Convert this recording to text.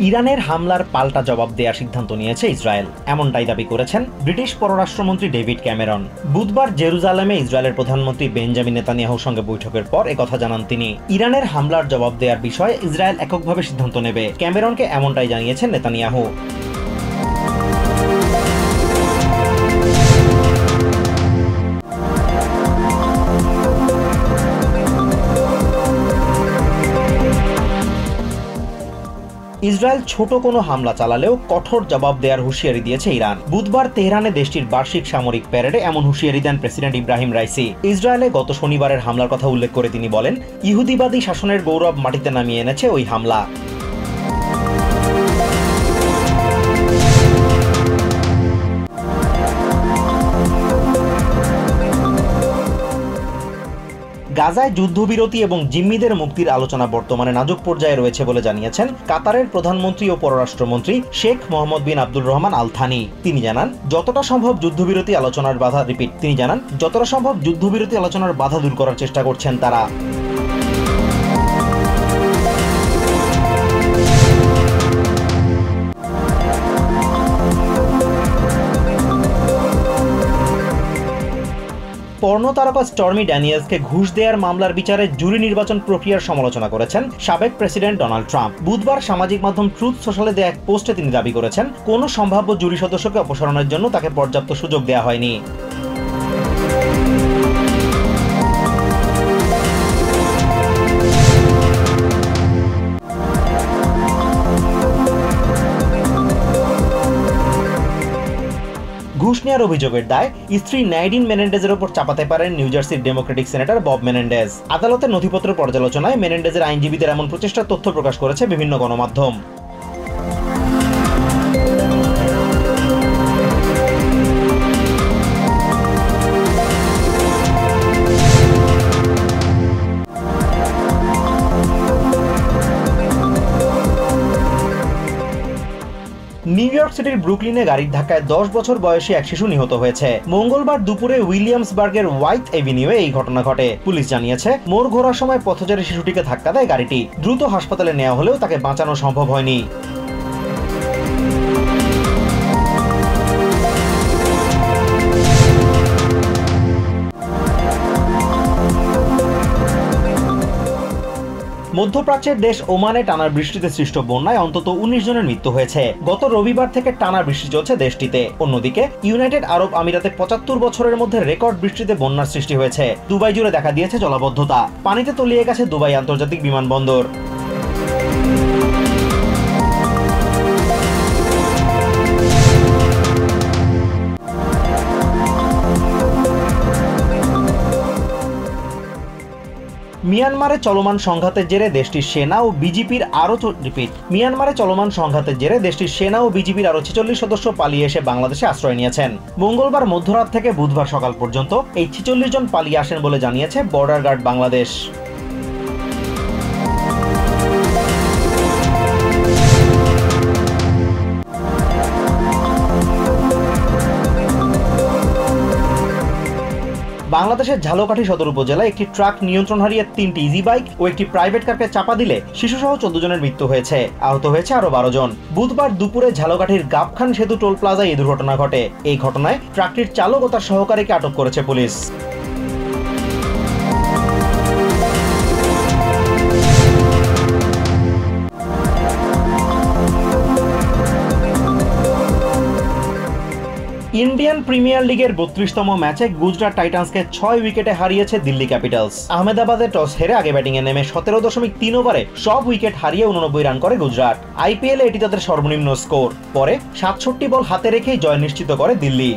ইরানের হামলার পাল্টা জবাব দেওয়ার সিদ্ধান্ত নিয়েছে ইসরায়েল, এমনটাই দাবি করেছেন ব্রিটিশ পররাষ্ট্রমন্ত্রী ডেভিড ক্যামেরন। বুধবার জেরুজালেমে ইসরায়েলের প্রধানমন্ত্রী বেঞ্জামিন নেতানিয়াহুর সঙ্গে বৈঠকের পর একথা জানান তিনি। ইরানের হামলার জবাব দেওয়ার বিষয়ে ইসরায়েল এককভাবে সিদ্ধান্ত নেবে, ক্যামেরনকে এমনটাই জানিয়েছেন নেতানিয়াহু। ইসরায়েল ছোট কোনো হামলা চালালেও কঠোর জবাব দেওয়ার হুঁশিয়ারি দিয়েছে ইরান। বুধবার তেহরানে দেশটির বার্ষিক সামরিক প্যারেডে এমন হুঁশিয়ারি দেন প্রেসিডেন্ট ইব্রাহিম রাইসি। ইসরায়েলে গত শনিবারের হামলার কথা উল্লেখ করে তিনি বলেন, ইহুদিবাদী শাসনের গৌরব মাটিতে নামিয়ে এনেছে ওই হামলা। গাজায় যুদ্ধবিরতি এবং জিম্মিদের মুক্তির আলোচনা বর্তমানে নাজুক পর্যায়ে রয়েছে বলে জানিয়েছেন কাতারের প্রধানমন্ত্রী ও পররাষ্ট্রমন্ত্রী শেখ মোহাম্মদ বিন আব্দুর রহমান আল থানি। তিনি জানান, যতটা সম্ভব যুদ্ধবিরতি আলোচনার বাধা দূর করার চেষ্টা করছেন তারা। পর্নো তারকা স্টর্মি ড্যানিয়েলসকে ঘুষ দেওয়ার মামলার বিচারে জুরি নির্বাচন প্রক্রিয়ার সমালোচনা করেছেন সাবেক প্রেসিডেন্ট ডোনাল্ড ট্রাম্প। বুধবার সামাজিক মাধ্যম ট্রুথ সোশ্যালে দেয়া এক পোস্টে তিনি দাবি করেছেন, কোনো সম্ভাব্য জুরি সদস্যকে অপসারণের জন্য তাকে পর্যাপ্ত সুযোগ দেওয়া হয়নি। ঘুষ নেওয়ার অভিযোগের দায় স্ত্রী নাইডিন মেনেন্ডেজের ওপর চাপাতে পারেন নিউ জার্সির ডেমোক্রেটিক সেনেটর বব মেনেন্ডেজ। আদালতের নথিপত্র পর্যালোচনায় মেনেন্ডেজের আইনজীবীদের এমন প্রচেষ্টার তথ্য প্রকাশ করেছে বিভিন্ন গণমাধ্যম। নিউ ইয়র্ক সিটির ব্রুকলিনে গাড়ির ধাক্কায় 10 বছর বয়সী এক শিশু নিহত হয়েছে। মঙ্গলবার দুপুরে উইলিয়ামসবার্গের ওয়াইথ এভিনিউয়ে এই ঘটনা ঘটে। পুলিশ জানিয়েছে, মোড় ঘোরার সময় পথচারী শিশুটিকে ধাক্কা দেয় গাড়িটি। দ্রুত হাসপাতালে নেওয়া হলেও তাকে বাঁচানো সম্ভব হয়নি। মধ্যপ্রাচ্যের দেশ ওমানে টানা বৃষ্টিতে সৃষ্ট বন্যায় অন্তত 19 জনের মৃত্যু হয়েছে। গত রবিবার থেকে টানা বৃষ্টি চলছে দেশটিতে। অন্যদিকে ইউনাইটেড আরব আমিরাতে 75 বছরের মধ্যে রেকর্ড বৃষ্টিতে বন্যার সৃষ্টি হয়েছে। দুবাই জুড়ে দেখা দিয়েছে জলাবদ্ধতা। পানিতে তলিয়ে গেছে দুবাই আন্তর্জাতিক বিমানবন্দর। মিয়ানমারে চলমান সংঘাতের জেরে দেশটির সেনা ও বিজিপির আরো 46 সদস্য পালিয়ে এসে বাংলাদেশে আশ্রয় নিয়েছেন। মঙ্গলবার মধ্যরাত থেকে বুধবার সকাল পর্যন্ত এই 46 জন পালিয়ে আসেন বলে জানিয়েছে বর্ডার গার্ড বাংলাদেশ। বাংলাদেশের ঝালকাঠি সদর উপজেলায় একটি ট্রাক নিয়ন্ত্রণ হারিয়ে 3টি ইজি বাইক ও একটি প্রাইভেট কারকে চাপা দিলে শিশুসহ 14 জনের মৃত্যু হয়েছে। আহত হয়েছে আরো 12 জন। বুধবার দুপুরে ঝালকাঠির গাবখান সেতু টোল প্লাজায় এই দুর্ঘটনা ঘটে। এই ঘটনায় ট্রাকটির চালক ও তার সহকারীকে আটক করেছে পুলিশ। ইন্ডিয়ান প্রিমিয়ার লিগের 32তম ম্যাচে গুজরাট টাইটান্সকে 6 উইকেটে হারিয়েছে দিল্লি ক্যাপিটালস। আহমেদাবাদে টস হেরে আগে ব্যাটিংয়ে নেমে 17.3 ওভারে সব উইকেট হারিয়ে 89 রান করে গুজরাট। আইপিএলে এটি তাদের সর্বনিম্ন স্কোর। পরে 67 বল হাতে রেখেই জয় নিশ্চিত করে দিল্লি।